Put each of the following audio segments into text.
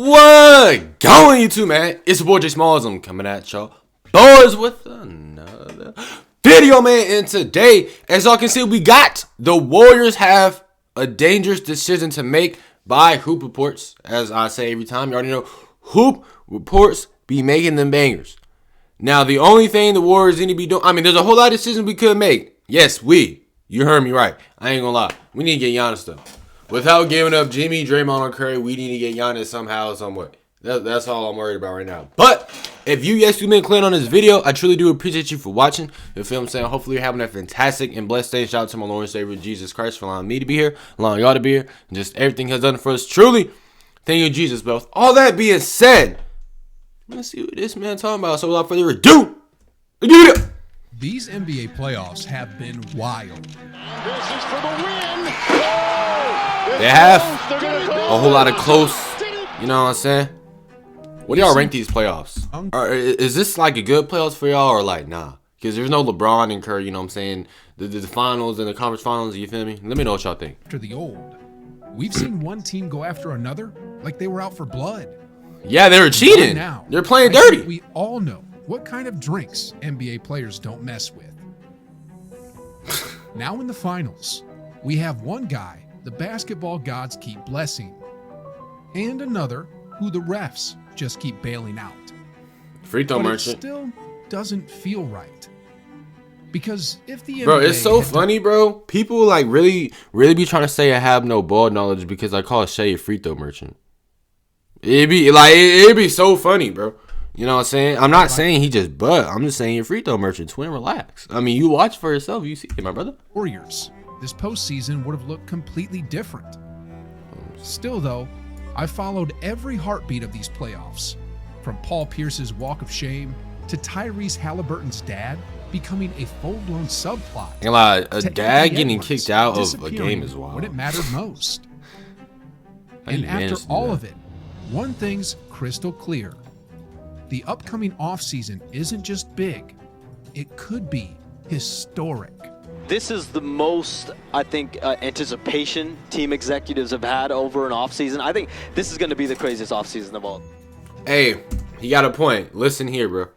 What going, YouTube, man? It's your boy J Smalls. I'm coming at y'all boys with another video, man. And today, as y'all can see, we got the Warriors have a dangerous decision to make by Hoop Reports. As I say every time, you already know Hoop Reports be making them bangers. Now, the only thing the Warriors need to be doing, I mean, there's a whole lot of decisions we could make. Yes, you heard me right. I ain't gonna lie. We need to get Giannis though. Without giving up Jimmy, Draymond, or Curry, we need to get Giannis somehow, some way. That's all I'm worried about right now. But if you've been clicking on this video, I truly do appreciate you for watching. You feel what I'm saying? Hopefully you're having a fantastic and blessed day. Shout out to my Lord and Savior, Jesus Christ, for allowing me to be here, allowing y'all to be here, and just everything he has done for us. Truly, thank you, Jesus, bro. All that being said, let's see what this man talking about. So without further ado, let's get it. These NBA playoffs have been wild. This is for the win. They have a whole lot of close, you know what I'm saying? What do y'all rank these playoffs? Or is this like a good playoffs for y'all or like nah? Because there's no LeBron and Curry, you know what I'm saying? The finals and the conference finals, you feel me? Let me know what y'all think. After the old, we've seen one team go after another like they were out for blood. Yeah, they were cheating. Now, they're playing dirty. We all know what kind of drinks NBA players don't mess with. Now in the finals, we have one guy the basketball gods keep blessing, and another who the refs just keep bailing out. Free throw merchant. It still doesn't feel right. Because if the bro, NBA it's so funny, bro. People like really be trying to say I have no ball knowledge because I call Shea a free throw merchant. It'd be so funny, bro. You know what I'm saying? I'm not saying he just I'm just saying you're free throw merchant. Twin, relax. I mean, you watch for yourself. You see it, my brother. Warriors, this postseason would have looked completely different. Still, though, I followed every heartbeat of these playoffs. From Paul Pierce's walk of shame to Tyrese Halliburton's dad becoming a full-blown subplot. A dad getting kicked out of a game is wild. When it mattered most. And after all of it, one thing's crystal clear. The upcoming offseason isn't just big, it could be historic. This is the most, I think, anticipation team executives have had over an offseason. I think this is going to be the craziest offseason of all. Hey, he got a point. Listen here, bro.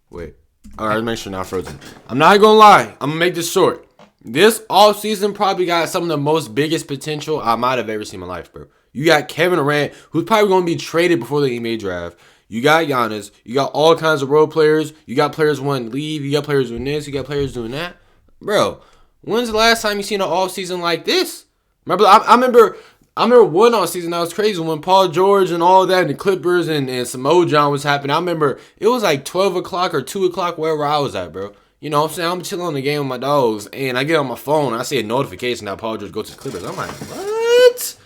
Wait. All right, make sure not frozen. I'm not going to lie. I'm going to make this short. This offseason probably got some of the most biggest potential I might have ever seen in my life, bro. You got Kevin Durant, who's probably going to be traded before the NBA draft. You got Giannis. You got all kinds of role players. You got players wanting to leave. You got players doing this. You got players doing that. Bro, when's the last time you seen an offseason like this? Remember, I remember one offseason that was crazy when Paul George and all that and the Clippers and Samoa John was happening. I remember it was like 12 o'clock or 2 o'clock wherever I was at, bro. You know what I'm saying? I'm chilling on the game with my dogs, and I get on my phone, and I see a notification that Paul George goes to the Clippers. I'm like, what?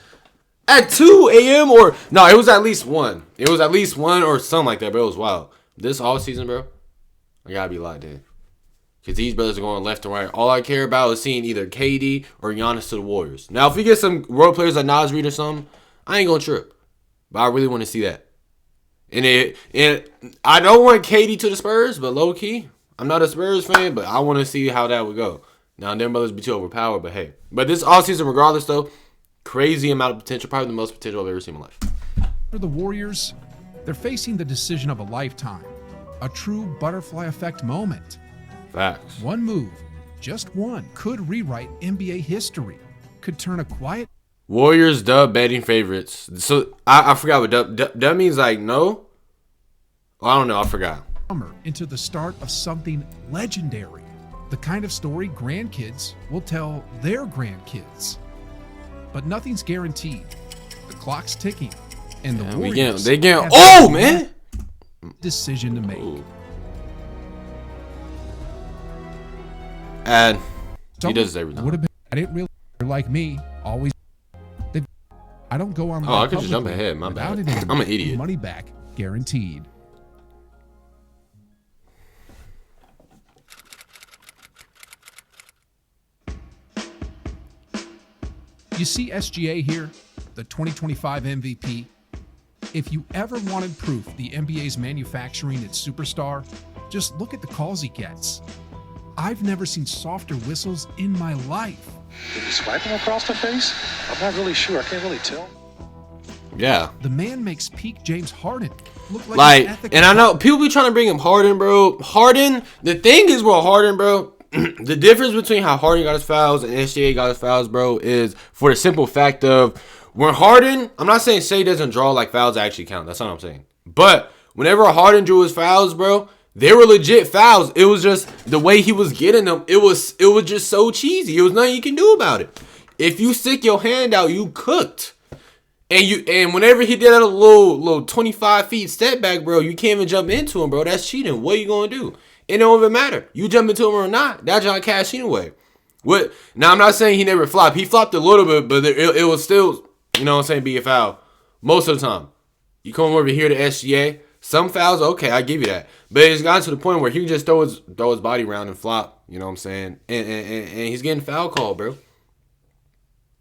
At 2 a.m. or... No, it was at least 1. It was at least 1 or something like that, bro. It was wild. This offseason, bro, I gotta be locked in. Because these brothers are going left and right. All I care about is seeing either KD or Giannis to the Warriors. Now, if we get some role players like Nas Reed or something, I ain't going to trip. But I really want to see that. And I don't want KD to the Spurs, but low-key, I'm not a Spurs fan, but I want to see how that would go. Now, them brothers be too overpowered, but hey. But this offseason, regardless, though, crazy amount of potential. Probably the most potential I've ever seen in my life. For the Warriors, they're facing the decision of a lifetime. A true butterfly effect moment. Facts. One move, just one, could rewrite NBA history. Could turn a quiet... Warriors dub betting favorites. So, I forgot what dub means, like, no? Well, I don't know. I forgot. ...into the start of something legendary. The kind of story grandkids will tell their grandkids. But nothing's guaranteed. The clock's ticking. And the Warriors... They getting... Oh, man! ...decision to make. Ooh. And he does everything. Would have been. I didn't really like me. Always. I don't go on. Oh, I could just jump ahead. My bad. I'm an idiot. Money back guaranteed. You see SGA here, the 2025 MVP. If you ever wanted proof the NBA's manufacturing its superstar, just look at the calls he gets. I've never seen softer whistles in my life. Did you swipe him across the face? I'm not really sure. I can't really tell. Yeah. The man makes peak James Harden look like he's at the and I know people be trying to bring him Harden, bro. Harden, the thing is, bro, Harden, bro, the difference between how Harden got his fouls and SGA got his fouls, bro, is for the simple fact of when Harden, I'm not saying Shea doesn't draw like fouls actually count. That's not what I'm saying. But whenever Harden drew his fouls, bro, they were legit fouls. It was just the way he was getting them. It was just so cheesy. It was nothing you can do about it. If you stick your hand out, you cooked. And whenever he did that little 25 feet step back, bro, you can't even jump into him, bro. That's cheating. What are you gonna do? It don't even matter. You jump into him or not. That's John cashing away. What? Now I'm not saying he never flopped. He flopped a little bit, but it was still, you know what I'm saying, be a foul most of the time. You come over here to SGA. Some fouls, okay, I give you that. But it's gotten to the point where he can just throw his body around and flop. You know what I'm saying? And he's getting foul called, bro.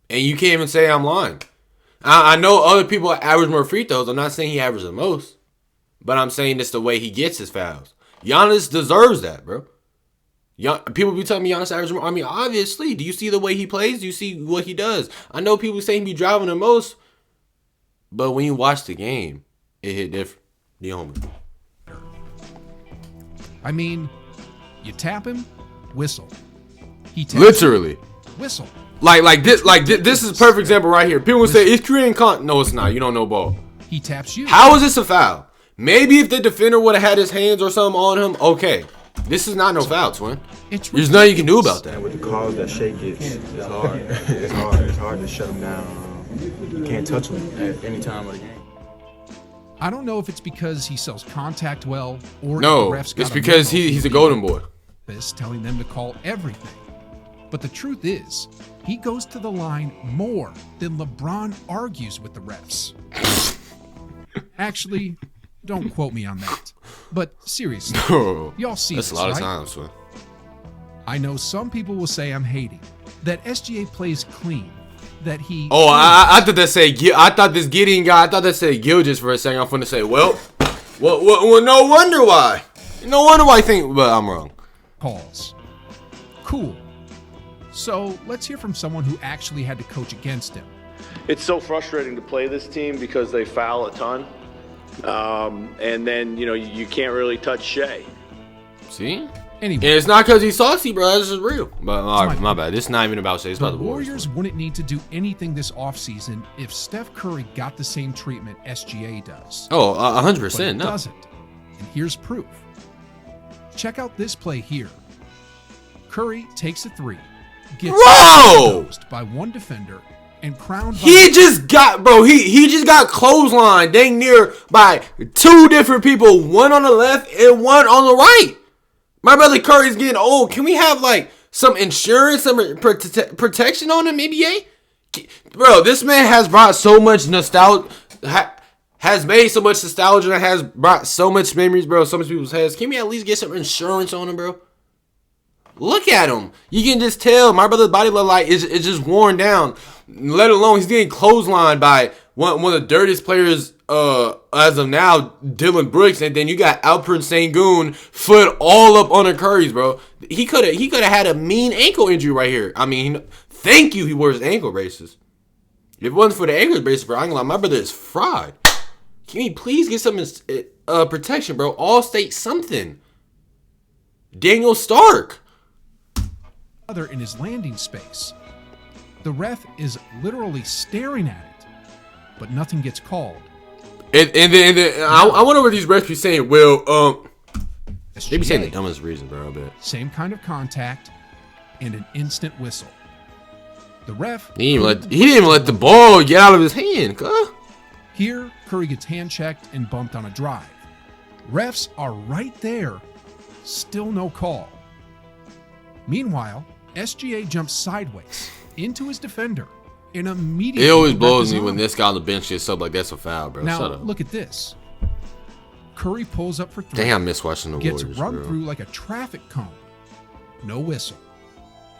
And you can't even say I'm lying. I know other people average more free throws. I'm not saying he averages the most. But I'm saying it's the way he gets his fouls. Giannis deserves that, bro. People be telling me Giannis averages more. I mean, obviously. Do you see the way he plays? Do you see what he does? I know people say he be driving the most. But when you watch the game, it hit different. The homie. I mean, you tap him, whistle. He taps Literally. him, whistle. Like this is a perfect example right here. People will say it's Korean con. No, it's not. You don't know ball. He taps you. How is this a foul? Maybe if the defender would have had his hands or something on him, okay. This is not no foul, twin. There's nothing you can do about that. And with the calls that Shea gets, it's hard. It's hard to shut him down. You can't touch him at any time of the game. I don't know if it's because he sells contact well or No, if the refs got it's because a memo he's a golden boy. this telling them to call everything. But the truth is, he goes to the line more than LeBron argues with the refs. Actually, don't quote me on that. But seriously, y'all see That's this, a lot right? of times, man. I know some people will say I'm hating, that SGA plays clean, that he... Oh, I thought that said, I thought this Gideon guy, I thought that said Gil for a second. I'm finna say, well, no wonder why. No wonder why I think, but I'm wrong. calls. Cool. So let's hear from someone who actually had to coach against him. It's so frustrating to play this team because they foul a ton. And then, you can't really touch Shea. See? Anyway, And it's not because he's saucy, bro. This is real. But my bad. This is not even about Shea. It's about the the Warriors wouldn't need to do anything this offseason if Steph Curry got the same treatment SGA does. Oh, But 100%. it No. doesn't. And here's proof. Check out this play here. Curry takes a three, gets Bro! exposed by one defender, and crowned by He just got, he just got clotheslined dang near by two different people, one on the left and one on the right. My brother Curry's getting old. Can we have some insurance, some protection on him, NBA? Bro, this man has brought so much nostalgia, has made so much nostalgia, and has brought so much memories, bro, so much people's heads. Can we at least get some insurance on him, bro? Look at him. You can just tell my brother's body look like it's just worn down. Let alone he's getting clotheslined by one of the dirtiest players as of now, Dylan Brooks, and then you got Alperen Sengun foot all up on the Curry's, bro. He could have had a mean ankle injury right here. I mean, thank you he wears ankle braces. If it wasn't for the ankle braces, bro, I ain't gonna lie, my brother is fried. Can you please get some protection, bro? All-state something. Daniel Stark. other in his landing space. The ref is literally staring at it, but nothing gets called. And then I wonder what these refs be saying. Well, they be saying the dumbest reason, bro. I bet. Same kind of contact and an instant whistle. The ref. He didn't even let the ball get out of his hand. Here, Curry gets hand checked and bumped on a drive. Refs are right there. Still no call. Meanwhile, SGA jumps sideways into his defender and immediately. It always the ref blows is me on when him. this guy on the bench gets up like that's a foul, bro. Now, Shut up. look at this. Curry pulls up for three. Dang, I miss watching the Gets Warriors, run bro. through like a traffic cone. No whistle.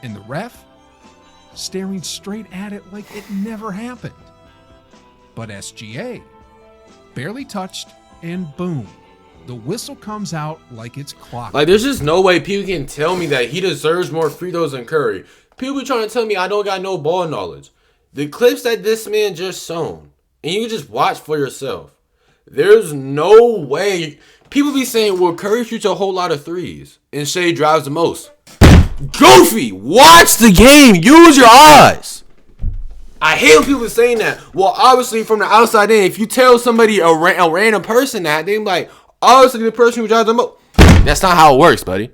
And the ref staring straight at it like it never happened. But SGA barely touched, and boom, the whistle comes out like it's clocked. Like, there's just no way people can tell me that he deserves more free throws than Curry. People be trying to tell me I don't got no ball knowledge. The clips that this man just shown, and you can just watch for yourself. There's no way. People be saying, well, Curry shoots a whole lot of threes and Shea drives the most. Goofy, watch the game. Use your eyes. I hate when people are saying that. Well, obviously, from the outside in, if you tell somebody, a random person that, they're like, obviously, the person who drives the most. That's not how it works, buddy.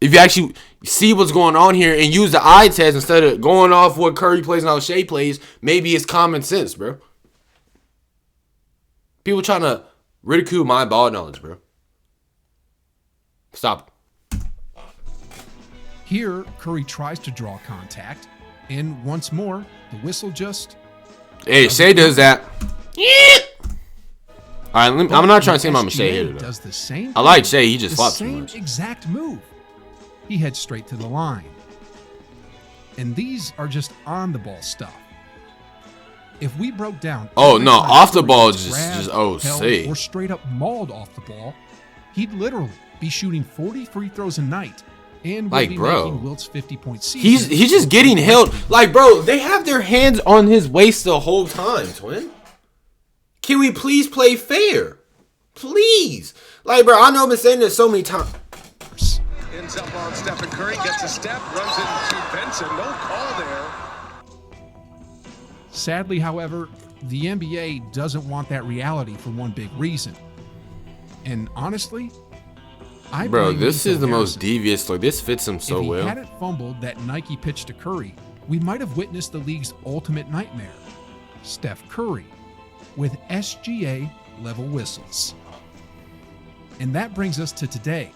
If you actually see what's going on here and use the eye test instead of going off what Curry plays and how Shea plays, maybe it's common sense, bro. People trying to ridicule my ball knowledge, bro. Stop. Here, Curry tries to draw contact, and once more, the whistle just... Hey, Shea does that. All right, I'm not trying to say I'm a Shea hitter, though. Does the same I like Shea. He just flops too same much. exact move. He heads straight to the line. And these are just on-the-ball stuff. If we broke down... Oh, every no, time off the Curry ball gets just grabbed, OC. held, or straight up mauled off the ball, he'd literally be shooting 40 free throws a night and would Like, be bro, making Wilt's 50-point season. He's just getting held. Like, bro, they have their hands on his waist the whole time, twin. Can we please play fair? Please. Like, bro, I know I've been saying this so many times. Ends up on Stephen Curry, gets a step, runs into Benson. No call there. Sadly, however, the NBA doesn't want that reality for one big reason. And honestly, I Bro, blame this Nico is the most Harrison. devious. Like, this fits him so If he well. hadn't fumbled that Nike pitch to Curry, we might have witnessed the league's ultimate nightmare, Steph Curry, with SGA-level whistles. And that brings us to today,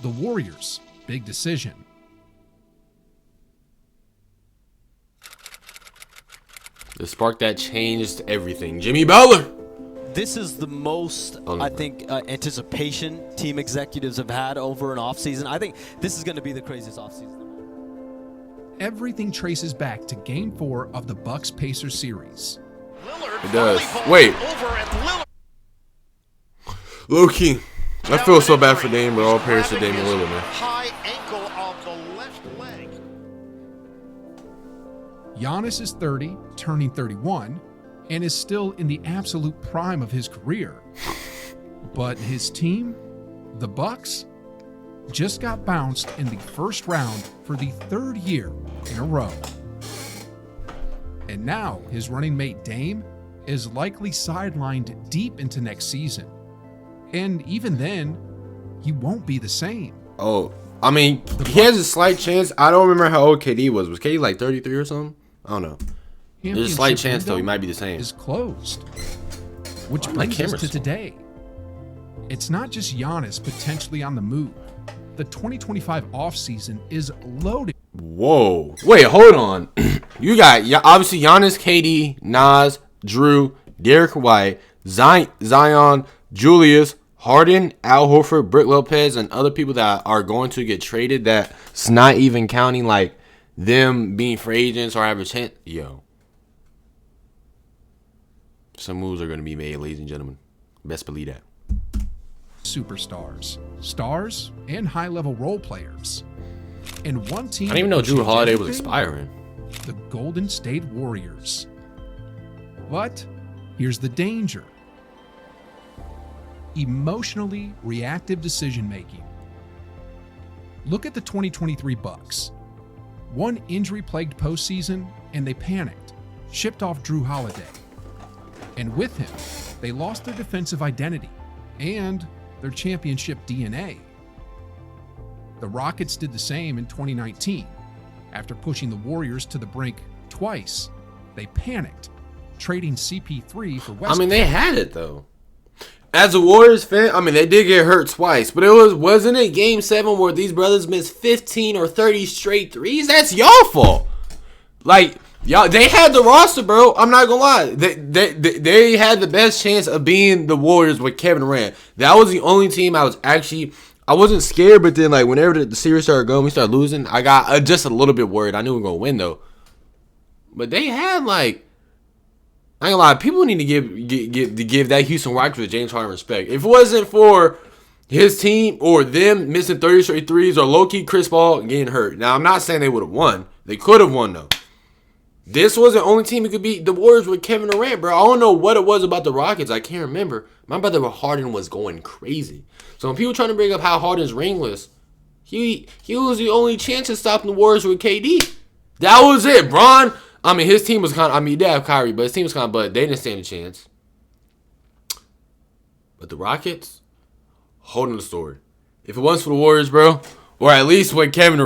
the Warriors' big decision. The spark that changed everything. Jimmy Butler. This is the most, I think, anticipation team executives have had over an offseason. I think this is going to be the craziest offseason. Everything traces back to Game 4 of the Bucks-Pacers series. It does. Wait. Low-key. I feel so bad for Dame, but all prayers to Damian Lillard, man. High ankle of the left leg. Giannis is 30, turning 31, and is still in the absolute prime of his career. But his team, the Bucks, just got bounced in the first round for the third year in a row. And now his running mate Dame is likely sidelined deep into next season. And even then, he won't be the same. Oh, I mean, he has a slight chance. I don't remember how old KD was. Was KD like 33 or something? I don't know. There's a slight chance, though, he might be the same. Is closed. Which brings us to today. It's not just Giannis potentially on the move. The 2025 offseason is loaded. Whoa. Wait, hold on. You got, obviously, Giannis, KD, Nas, Drew, Derek White, Zion, Julius, Harden, Al Horford, Brook Lopez, and other people that are going to get traded that's not even counting, like, them being free agents or have a chance. Yo. Some moves are going to be made, ladies and gentlemen. Best believe that. Superstars, stars, and high-level role players. And one team... I didn't even know that Drew changed Holiday was everything? expiring. The Golden State Warriors. But here's the danger. Emotionally reactive decision-making. Look at the 2023 Bucks. One injury-plagued postseason, and they panicked, shipped off Drew Holiday. And with him, they lost their defensive identity and their championship DNA. The Rockets did the same in 2019. After pushing the Warriors to the brink twice, they panicked, trading CP3 for Westbrook. I mean, they had it, though. As a Warriors fan, I mean, they did get hurt twice, but wasn't it Game 7 where these brothers missed 15 or 30 straight threes? That's y'all fault. Like, y'all, they had the roster, bro. I'm not gonna lie. They had the best chance of being the Warriors with Kevin Durant. That was the only team I wasn't scared, but then, like, whenever the series started going, we started losing, I got just a little bit worried. I knew we were gonna win, though. But they had, like, I ain't gonna lie, people need to give that Houston Rockets with James Harden respect. If it wasn't for his team or them missing 30 straight threes or low-key Chris Paul getting hurt. Now, I'm not saying they would have won. They could have won, though. This was the only team who could beat the Warriors with Kevin Durant, bro. I don't know what it was about the Rockets. I can't remember. My brother Harden was going crazy. So when people trying to bring up how Harden's ringless, he was the only chance of stopping the Warriors with KD. That was it. Bron, I mean, his team was kind of, I mean, they have Kyrie, but his team was kind of, but they didn't stand a chance. But the Rockets, holding the story. If it wasn't for the Warriors, bro, or at least when Kevin,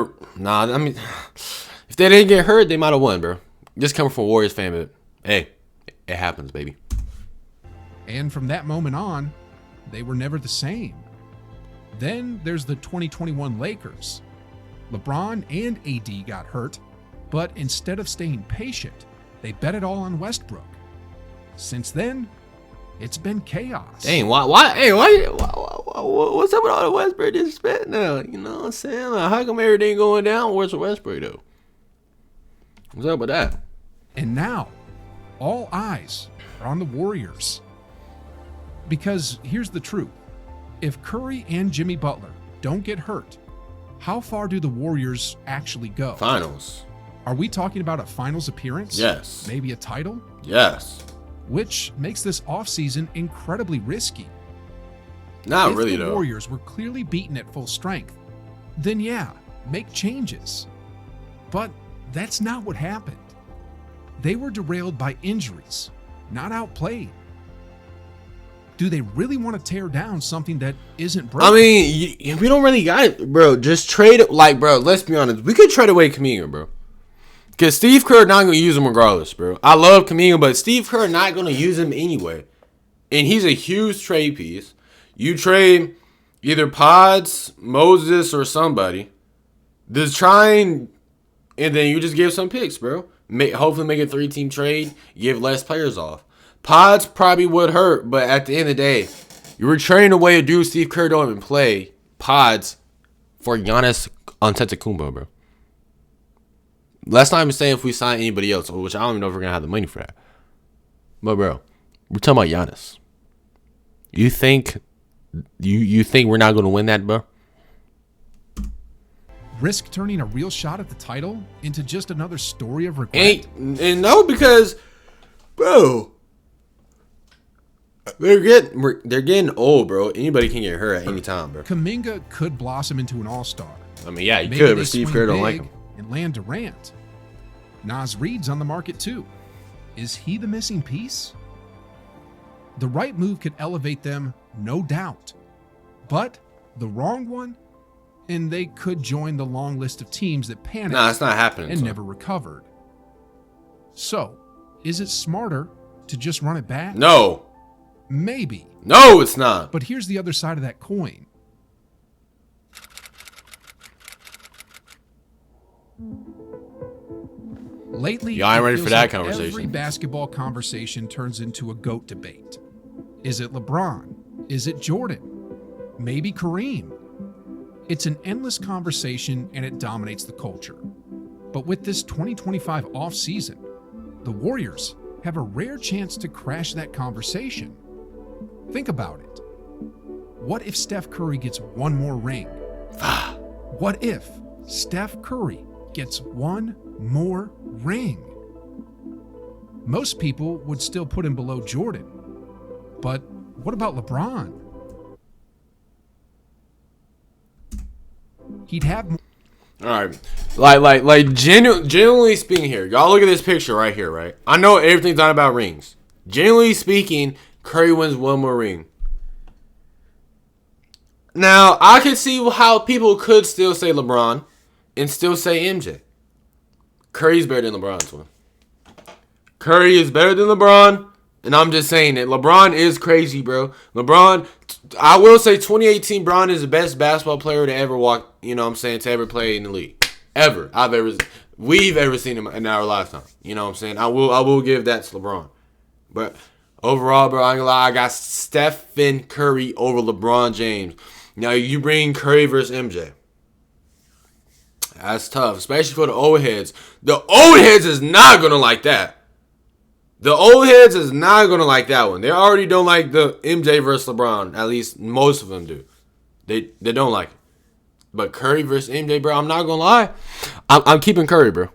I mean, if they didn't get hurt, they might have won, bro. Just coming from a Warriors fan, but hey, it happens, baby. And from that moment on, they were never the same. Then there's the 2021 Lakers. LeBron and AD got hurt, but instead of staying patient, they bet it all on Westbrook. Since then, it's been chaos. Dang, what's up with all the Westbrook disrespect now? You know what I'm saying? Like, how come everything going down? Where's the Westbrook, though? What's up with that? And now, all eyes are on the Warriors. Because here's the truth. If Curry and Jimmy Butler don't get hurt, how far do the Warriors actually go? Finals. Are we talking about a finals appearance? Yes. Maybe a title? Yes. Which makes this offseason incredibly risky. Not really, If the though. Warriors were clearly beaten at full strength, then yeah, make changes. But that's not what happened. They were derailed by injuries, not outplayed. Do they really want to tear down something that isn't broken? I mean, we don't really got it, bro. Just trade it. Like, bro, let's be honest. We could trade away Kuminga, bro. Because Steve Kerr not going to use him regardless, bro. I love Kuminga, but Steve Kerr not going to use him anyway. And he's a huge trade piece. You trade either Pods, Moses, or somebody. Just and then you just give some picks, bro. Hopefully make a 3-team trade. Give less players off. Pods probably would hurt, but at the end of the day, you were trading away a dude Steve Kerr don't even play, Pods, for Giannis Antetokounmpo, bro. Let's not even say if we sign anybody else, which I don't even know if we're going to have the money for that. But, bro, we're talking about Giannis. You think we're not going to win that, bro? Risk turning a real shot at the title into just another story of regret? And no, because, bro, they're getting old, bro. Anybody can get hurt at any time, bro. Kuminga could blossom into an all-star. I mean, yeah, he Maybe could, they but Steve swing Kerr don't like big him. and land Durant. Naz Reid's on the market too. Is he the missing piece? The right move could elevate them, no doubt. But the wrong one, and they could join the long list of teams that panicked Nah, it's not happening. and son. never recovered. So, is it smarter to just run it back? No. Maybe. No, it's not. But here's the other side of that coin. Lately, Y'all ain't it ready feels for that like conversation. Every basketball conversation turns into a GOAT debate. Is it LeBron? Is it Jordan? Maybe Kareem? It's an endless conversation and it dominates the culture. But with this 2025 offseason, the Warriors have a rare chance to crash that conversation. Think about it. What if Steph Curry gets one more ring? What if Steph Curry gets one more ring? Most people would still put him below Jordan. But what about LeBron? He'd have more. All right, like genuinely speaking here, y'all look at this picture right here, right? I know everything's not about rings. Generally speaking, Curry wins one more ring. Now, I can see how people could still say LeBron and still say MJ. Curry's better than LeBron's one. Curry is better than LeBron, and I'm just saying it. LeBron is crazy, bro. LeBron, I will say 2018, LeBron is the best basketball player to ever walk, you know what I'm saying, to ever play in the league. Ever. We've ever seen him in our lifetime. You know what I'm saying? I will give that to LeBron. But overall, bro, I ain't gonna lie, I got Stephen Curry over LeBron James. Now, you bring Curry versus MJ. That's tough, especially for the old heads. The old heads is not going to like that. The old heads is not going to like that one. They already don't like the MJ versus LeBron. At least most of them do. They don't like it. But Curry versus MJ, bro, I'm not going to lie. I'm keeping Curry, bro.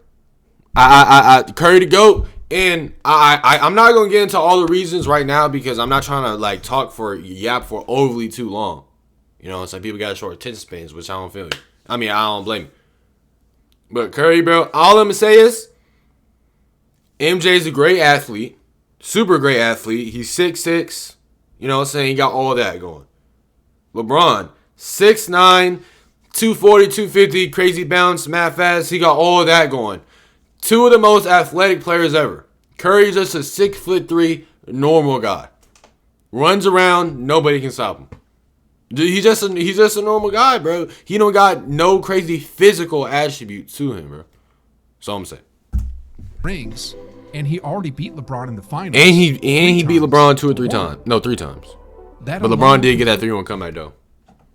Curry the GOAT. And I'm not going to get into all the reasons right now because I'm not trying to, like, talk for yap for overly too long. You know, it's like people got short attention spans, which I don't feel you. I mean, I don't blame you. But Curry, bro, all I'm going to say is MJ's a great athlete. Super great athlete. He's 6'6". You know what I'm saying? He got all that going. LeBron, 6'9", 240, 250, crazy bounce, mad fast. He got all of that going. Two of the most athletic players ever. Curry's just a 6'3" normal guy. Runs around, nobody can stop him. He's just a normal guy, bro. He don't got no crazy physical attributes to him, bro. That's all I'm saying. Rings, and he already beat LeBron in the finals. And he beat LeBron 2 or 3 times. No, 3 times. But LeBron did get that 3-1 comeback though.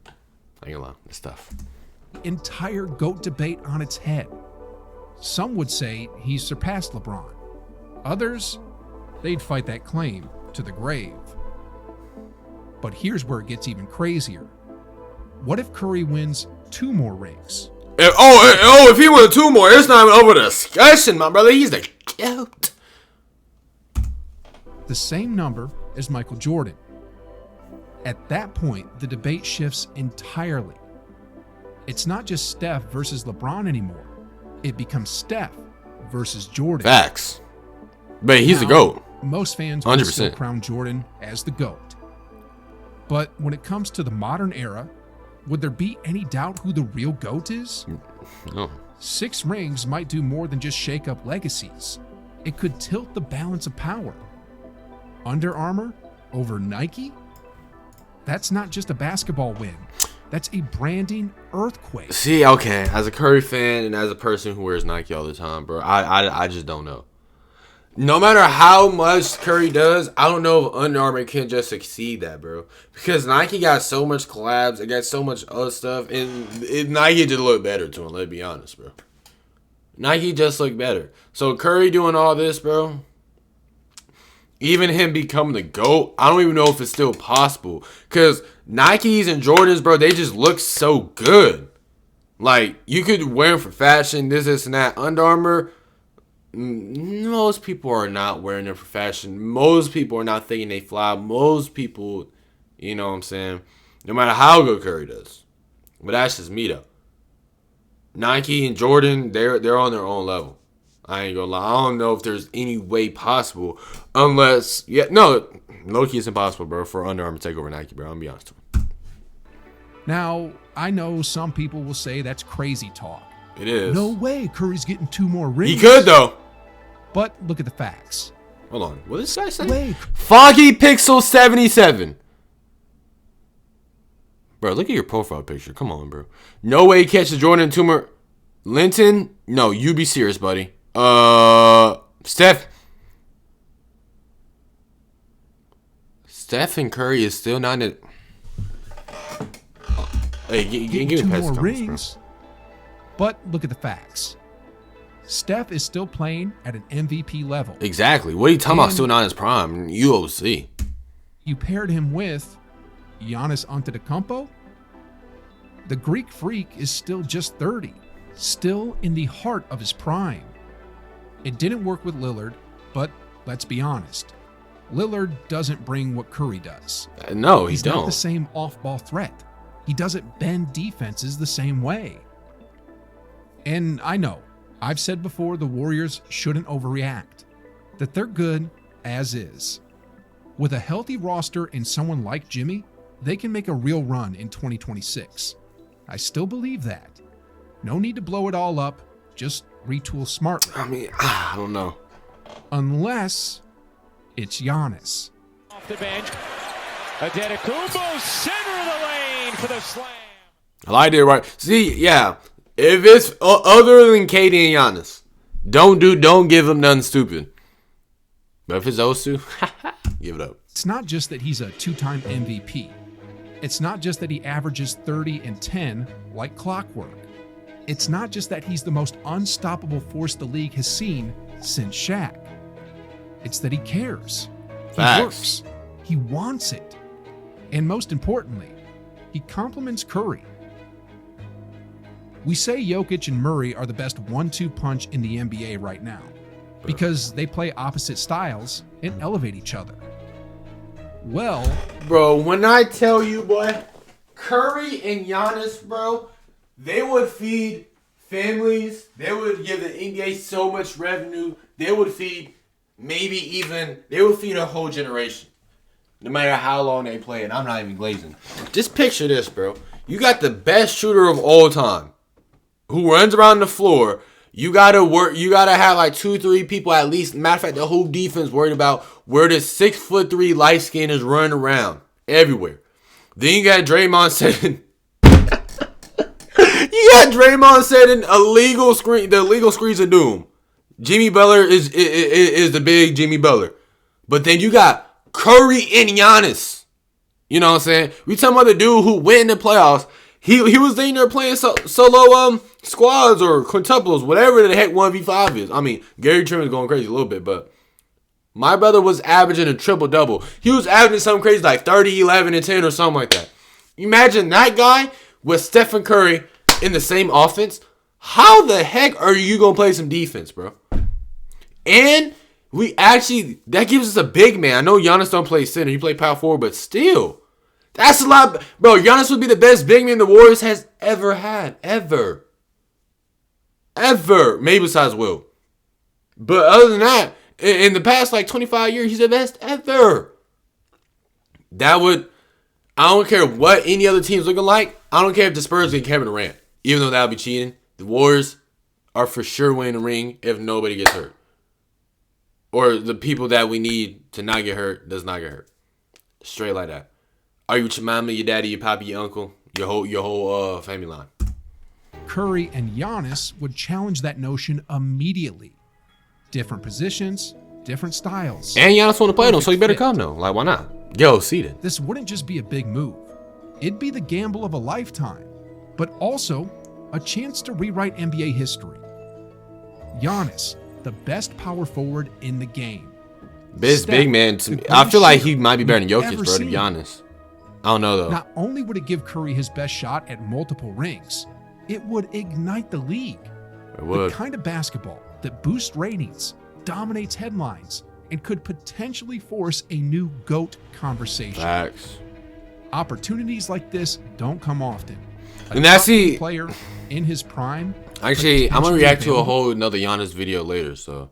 I ain't gonna lie, it's tough. Entire GOAT debate on its head. Some would say he's surpassed LeBron. Others, they'd fight that claim to the grave. But here's where it gets even crazier. What if Curry wins 2 more rings? If he wins 2 more, it's not even over discussion, my brother. He's the GOAT. The same number as Michael Jordan. At that point, the debate shifts entirely. It's not just Steph versus LeBron anymore. It becomes Steph versus Jordan. Facts. But he's the GOAT. Most fans would 100%. still crown Jordan as the GOAT. But when it comes to the modern era, would there be any doubt who the real GOAT is? No. 6 rings might do more than just shake up legacies. It could tilt the balance of power. Under Armour over Nike? That's not just a basketball win. That's a branding earthquake. See, okay, as a Curry fan and as a person who wears Nike all the time, bro, I just don't know. No matter how much Curry does, I don't know if Under Armour can just succeed that, bro. Because Nike got so much collabs, it got so much other stuff, and Nike just look better to him, let's be honest, bro. Nike just look better. So Curry doing all this, bro, even him becoming the GOAT, I don't even know if it's still possible. Because Nikes and Jordans, bro, they just look so good. Like, you could wear them for fashion, this, and that. Under Armour, most people are not wearing them for fashion. Most people are not thinking they fly. Most people, you know what I'm saying, no matter how good Curry does. But that's just me, though. Nike and Jordan, they're on their own level. I ain't gonna lie. I don't know if there's any way possible unless, low-key it's impossible, bro, for Under Armour to take over Nike, bro. I'm gonna be honest with you. Now, I know some people will say that's crazy talk. It is. No way Curry's getting 2 more rings. He could, though. But look at the facts. Hold on. What did this guy say? Way. Foggy Pixel 77. Bro, look at your profile picture. Come on, bro. No way he catches Jordan 2 more. Linton? No, you be serious, buddy. Steph and Curry is still not in it. Hey, give me 2 past more comments, rings. But look at the facts. Steph is still playing at an MVP level. Exactly. What are you talking about? Still not in his prime. UOC. You paired him with Giannis Antetokounmpo. The Greek Freak is still just 30, still in the heart of his prime. It didn't work with Lillard, but let's be honest. Lillard doesn't bring what Curry does. No, he He's don't. not the same off-ball threat. He doesn't bend defenses the same way. And I know, I've said before the Warriors shouldn't overreact, that they're good as is. With a healthy roster and someone like Jimmy, they can make a real run in 2026. I still believe that. No need to blow it all up, just retool smartly. I mean, I don't know. Unless it's Giannis. Off the bench, Antetokounmpo, center of the lane for the slam. I liked it, right? See, yeah. If it's other than KD and Giannis, don't give them nothing stupid. But if it's those two, give it up. It's not just that he's a 2-time MVP. It's not just that he averages 30 and 10 like clockwork. It's not just that he's the most unstoppable force the league has seen since Shaq. It's that he cares. He Facts. works. He wants it. And most importantly, he compliments Curry. We say Jokic and Murray are the best 1-2 punch in the NBA right now because they play opposite styles and elevate each other. Well, bro, when I tell you, boy, Curry and Giannis, bro, they would feed families. They would give the NBA so much revenue. They would feed they would feed a whole generation. No matter how long they play, and I'm not even glazing. Just picture this, bro. You got the best shooter of all time who runs around the floor. You gotta have like 2-3 people at least. Matter of fact, the whole defense worried about where the 6'3" light skin is running around everywhere. Then you got Draymond setting. You got Draymond setting illegal screen. The illegal screens of doom. Jimmy Butler is the big Jimmy Butler, but then you got Curry and Giannis. You know what I'm saying? We talking about the dude who went in the playoffs. He was in there playing solo squads or quintuples, whatever the heck 1v5 is. I mean, Gary Trent was going crazy a little bit, but my brother was averaging a triple-double. He was averaging something crazy like 30, 11, and 10 or something like that. Imagine that guy with Stephen Curry in the same offense. How the heck are you going to play some defense, bro? And that gives us a big man. I know Giannis don't play center. He play power forward, but still. That's a lot. Bro, Giannis would be the best big man the Warriors has ever had. Ever. Maybe besides Will. But other than that, in the past like 25 years, he's the best ever. I don't care what any other team's looking like. I don't care if the Spurs get Kevin Durant. Even though that would be cheating. The Warriors are for sure winning the ring if nobody gets hurt. Or the people that we need to not get hurt does not get hurt. Straight like that. Are you with your mama, your daddy, your papi, your uncle, your whole family line? Curry and Giannis would challenge that notion immediately. Different positions, different styles. And Giannis want to play them, so you better come though. Like, why not? Yo, see it. This wouldn't just be a big move. It'd be the gamble of a lifetime, but also a chance to rewrite NBA history. Giannis, the best power forward in the game. Best big man to me. I feel like he might be better than Jokic, bro, to be honest. I don't know, though. Not only would it give Curry his best shot at multiple rings, it would ignite the league. It would. The kind of basketball that boosts ratings, dominates headlines, and could potentially force a new GOAT conversation. Facts. Opportunities like this don't come often. And that's the player in his prime. Actually, I'm gonna react to a whole another Giannis video later, so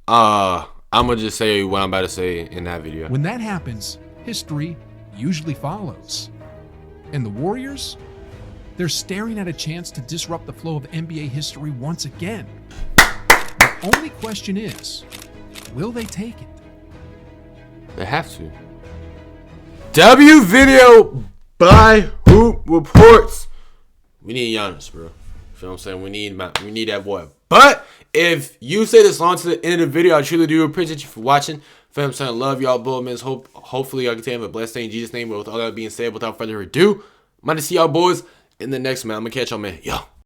I'm gonna just say what I'm about to say in that video. When that happens, history usually follows. And the Warriors, they're staring at a chance to disrupt the flow of NBA history once again. The only question is, will they take it? They have to. W video by Hoop Reports. We need Giannis, bro. You feel what I'm saying? We need that boy. But if you say this long to the end of the video, I truly do appreciate you for watching. Feel what I'm saying? Love y'all, Bullmans. Hopefully y'all continue to have a blessed day in Jesus' name. With all that being said, without further ado, I'm going to see y'all boys in the next, man. I'm going to catch y'all, man. Yo.